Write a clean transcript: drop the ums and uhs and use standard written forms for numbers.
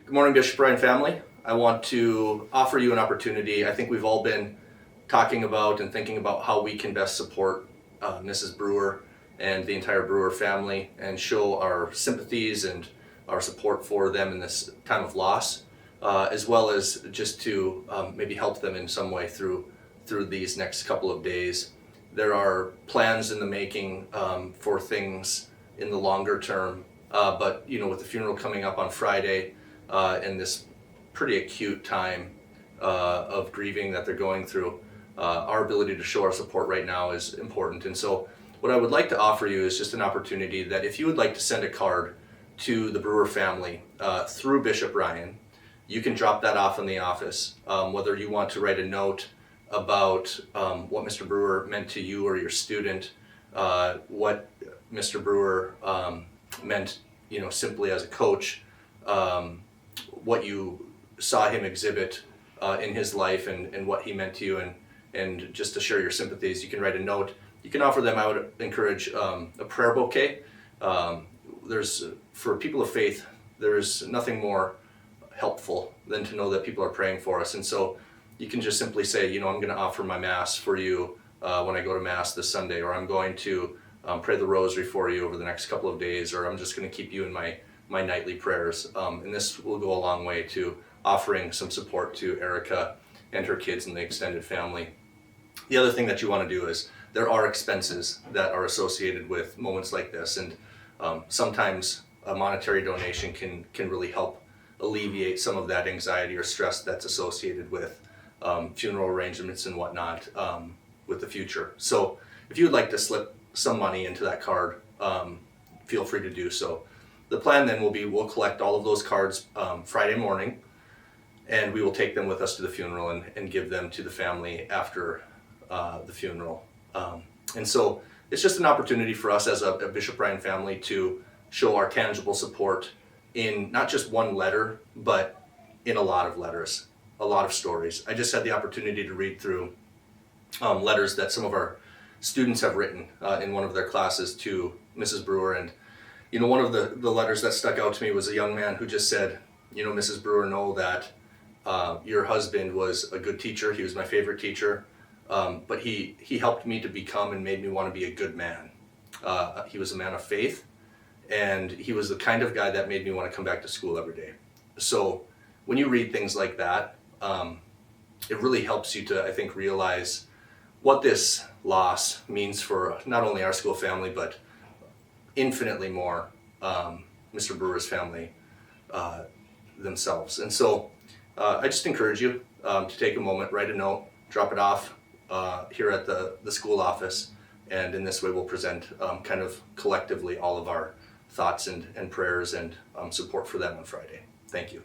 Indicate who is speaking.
Speaker 1: Good morning, Bishop Bryan family. I want to offer you an opportunity. I think we've all been talking about and thinking about how we can best support Mrs. Brewer and the entire Brewer family and show our sympathies and our support for them in this time of loss, as well as just to maybe help them in some way through these next couple of days. There are plans in the making for things in the longer term, but with the funeral coming up on Friday, and this pretty acute time of grieving that they're going through, our ability to show our support right now is important. And so what I would like to offer you is just an opportunity that if you would like to send a card to the Brewer family through Bishop Bryan, you can drop that off in the office. Whether you want to write a note about what Mr. Brewer meant to you or your student, what Mr. Brewer meant, simply as a coach, what you saw him exhibit in his life and what he meant to you, and just to share your sympathies, you can write a note. You can offer them, I would encourage, a prayer bouquet. For people of faith, there's nothing more helpful than to know that people are praying for us. And so you can just simply say, I'm going to offer my Mass for you when I go to Mass this Sunday, or I'm going to pray the rosary for you over the next couple of days, or I'm just going to keep you in my nightly prayers. And this will go a long way to offering some support to Erica and her kids and the extended family. The other thing that you want to do is there are expenses that are associated with moments like this, and sometimes a monetary donation can really help alleviate some of that anxiety or stress that's associated with funeral arrangements and whatnot with the future. So if you would like to slip some money into that card, feel free to do so. The plan then will be we'll collect all of those cards Friday morning, and we will take them with us to the funeral and give them to the family after the funeral. And so it's just an opportunity for us as a Bishop Bryan family to show our tangible support in not just one letter, but in a lot of letters, a lot of stories. I just had the opportunity to read through letters that some of our students have written in one of their classes to Mrs. Brewer. And one of the letters that stuck out to me was a young man who just said, Mrs. Brewer, know that your husband was a good teacher. He was my favorite teacher, but he helped me to become and made me want to be a good man. He was a man of faith, and he was the kind of guy that made me want to come back to school every day. So when you read things like that, it really helps you to, I think, realize what this loss means for not only our school family, but infinitely more Mr. Brewer's family themselves. And so I just encourage you to take a moment, write a note, drop it off here at the school office, and in this way we'll present kind of collectively all of our thoughts and prayers and support for them on Friday. Thank you.